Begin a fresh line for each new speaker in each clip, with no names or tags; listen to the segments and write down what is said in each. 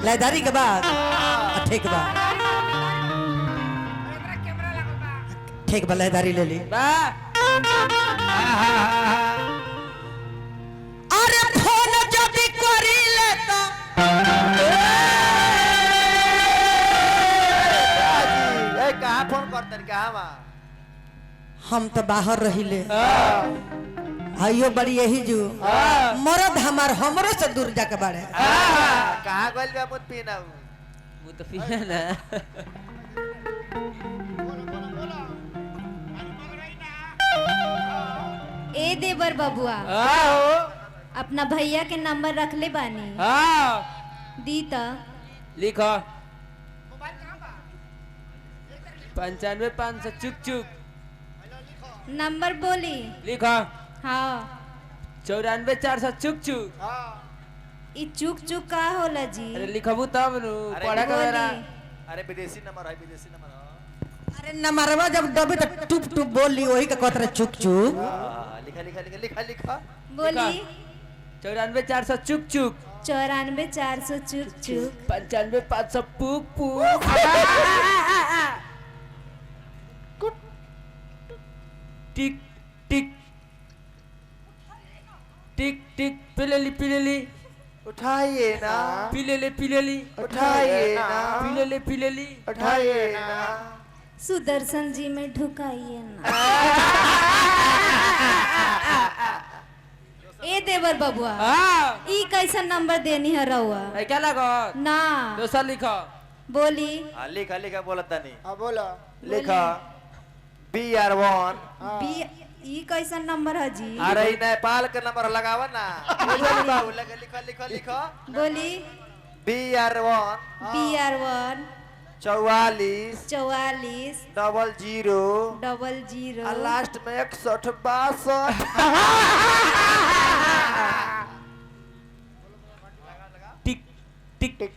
लयदारी के बाद ठीक बा ठीक बा लयदारी ले ली अरे फोन जब करी ले तो
कहाँ फोन करते कहाँ
हम तो बाहर रही ले आइयो बड़ी यही जो मरद हमार हमरो से दूर जाके बाड़े
कहाँ गइल बा मुत पीना
वो तो पिया ना
ए देवर बबुआ अपना भैया के नंबर रख ले बानी दी त
लिखो 95 500 चुक चुक
नंबर बोली
लिखो
हाँ
94 400 चुक चुक
ई चुक चुक का होला जी
अरे लिखबू तब नु पढ़ा के बेरा
अरे विदेशी नंबर है विदेशी नंबर
अरे नमरवा जब दबे तो टुप टुप बोल ली वही का कहत रहे चुक चुक
लिखा लिखा लिखा लिखा लिखा
बोली
94 400 चुक चुक
94 400 चुक चुक
95 500 पुक पुक टिक टिक टिक टिक पिलेली
उठाइए ना
पिलेली
उठाइए ना
पिलेली
उठाइए ना
सुदर्शन जी में ढुकाइए ना ए देवर बबुआ ई कैसा नंबर देनी है रहुआ
है क्या लगो
ना
दोसर लिखो
बोली
लिखा लिखा बोलता नहीं
बोलो
लिखा BR1
बी ई कैसा नंबर है जी
अरे नेपाल का नंबर लगावा ना बाबू लिखा लिखा लिखा लिखा
बोली
BR1
BR1
44
44
00
00
लास्ट में 61 62
टिक टिक टिक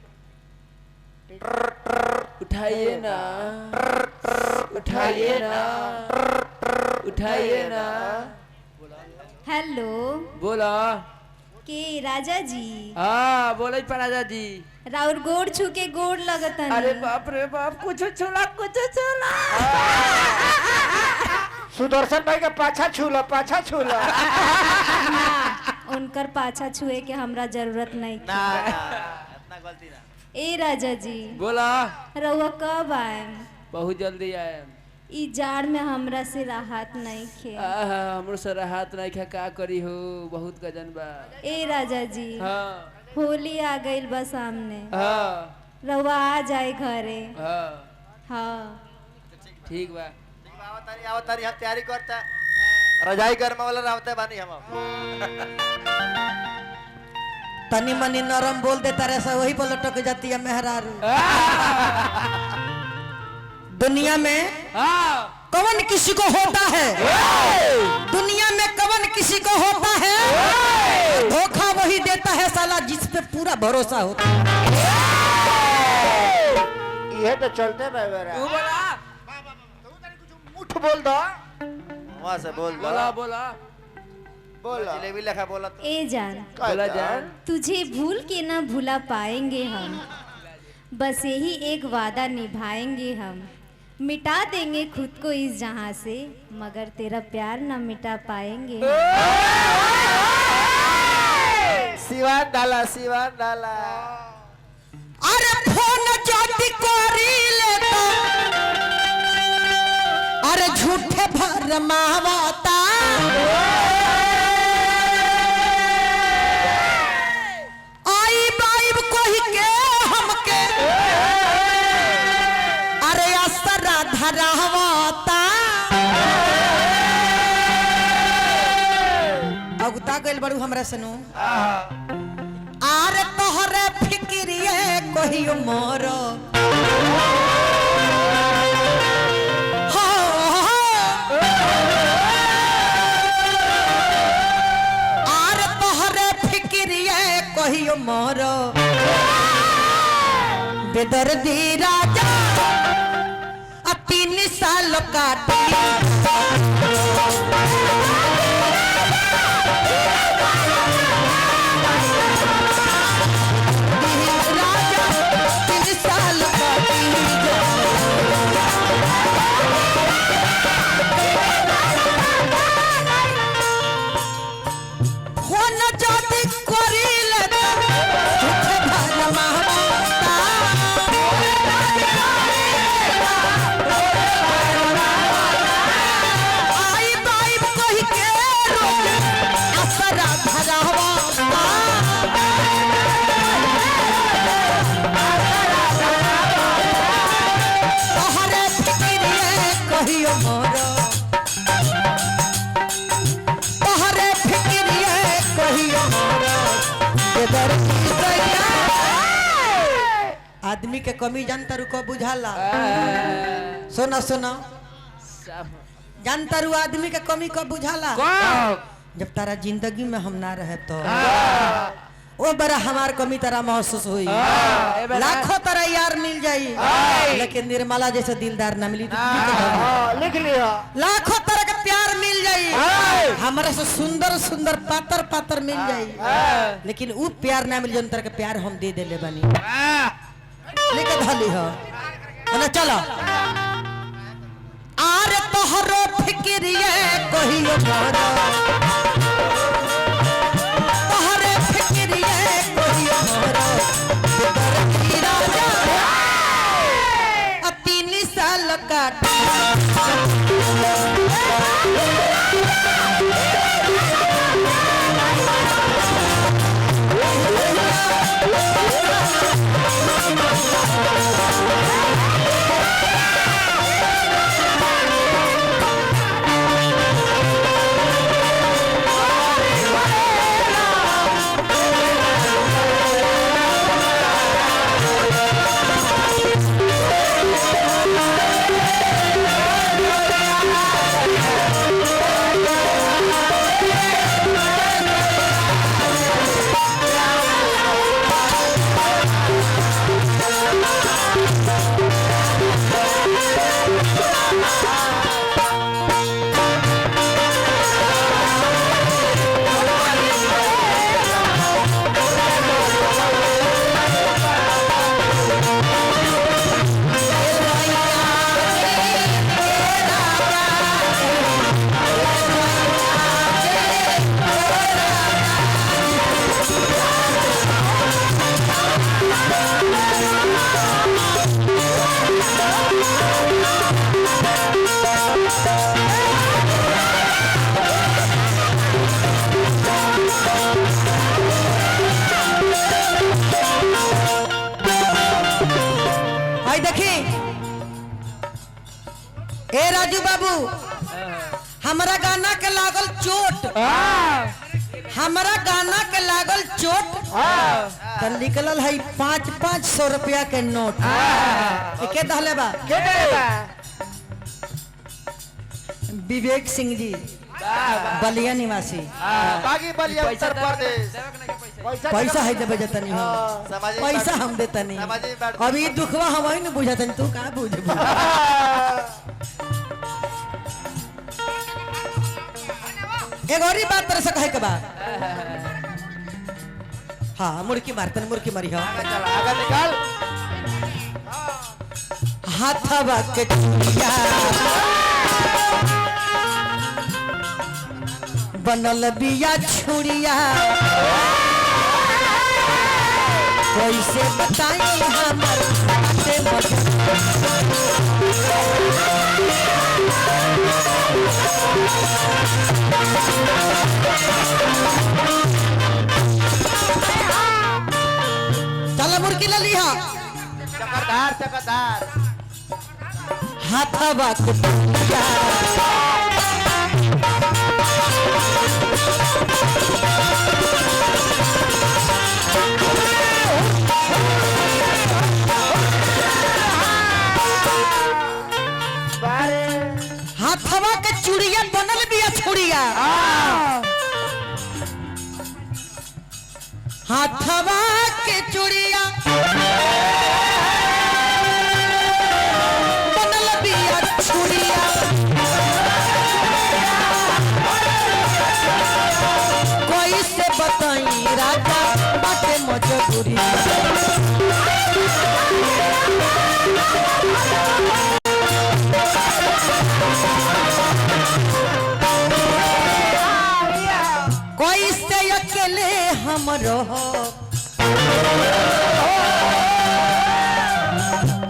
उठाइए ना उठाइए ना उठाइए ना
हेलो
बोला
के राजा जी
हाँ बोले पर राजा जी
राउर गोड़ छू के गोड़ लगतन
अरे बाप रे बाप कुछ छोला
सुदर्शन भाई का पाछा छूला
उनकर पाछा छुए के हमरा जरूरत नहीं
ना इतना गलती ना
ए राजा जी
बोला
रउआ कब आए
बहुत जल्दी आए
ई जाड़ में हमरा से राहत नहीं खे
हमरो से राहत नहीं खा का करी हो बहुत गजन बा
ए राजा जी
हाँ
होली आ गइल बा सामने
हाँ
रउआ आ जाए घरे
हाँ
हाँ
ठीक बा
आवतारी हम तैयारी करता रजाई गर्म वाला रावते बानी हम
तनी मनी नरम बोल देता रहे सब वही पर लटक जाती है मेहरारू दुनिया में कवन किसी को होता है दुनिया में कवन किसी को होता है धोखा वही देता है साला जिस पे पूरा भरोसा होता है
ये तो चलते बेरा
तू बोला
मुठ बोल दो
वहां से बोल
बोला बोला
बोला
जलेबी लेखा बोला तो
ए जान
बोला जान
तुझे भूल के ना भुला पाएंगे हम बस यही एक वादा निभाएंगे हम मिटा देंगे खुद को इस जहां से मगर तेरा प्यार ना मिटा पाएंगे
सिवान डाला
अरे फोन जाति कोरी लेता अरे झूठे भरमावता आई बाइब कोई के हमके अरे असरा धरावता अगुता गइल बड़ू हमरा सनु आरे तोहरे फिक्रिए कहियो मोर आरे तोहरे फिक्रिए कहियो मोर बेदर्दी राजा 3 साल काटी हमर सैया आदमी के कमी जानता रू को बुझाला सुना सुना जानता रू आदमी के कमी को बुझाला जब तारा जिंदगी में हम ना रहे तो वो बड़ा हमार कमी तरह महसूस हुई लाखों तरह यार मिल जाई लेकिन निर्मला जैसे दिलदार ना मिली
लिख लिया
लाखों तरह का प्यार मिल जाई हमारे से सुंदर सुंदर पातर पातर मिल जाई लेकिन वो प्यार ना मिल जो तरह का प्यार हम दे देले बनी लेके धली हो ना चलो आरे तोहरो फिक्रिए कहियो मोरो तोहरे फिक्रिए कहियो मोरो बेदर्दी राजा 3 साल का ए राजू बाबू हमारा गाना के लागल चोट हमारा गाना के लागल चोट तो निकलल है 500 रुपया के नोट के दहले बा विवेक सिंह जी बलिया निवासी
बागी बलिया उत्तर प्रदेश
पैसा है देवे जतनी हम पैसा हम देतनी अभी दुखवा हम ही न बुझतनी तू का बुझबू एक और ही बात तरह से कहे के बा हाँ मुर्की मारतन मुर्की मरी हो
आगे निकाल
हाथवा के चूड़िया बनल बिया छुड़िया कैसे बताई हमर बाते चल मुर्गी ले लिया
चकरदार चकरदार
हाथवा के चूड़िया हाथवा के चूड़िया बनल बिया छुड़िया हाथवा के चूड़िया बनल बिया छुड़िया कोई से बताई राजा बाटे मजबूरी कोई से अकेले हम रहो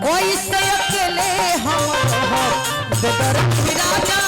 कोई से अकेले हम रहो बेदर्दी राजा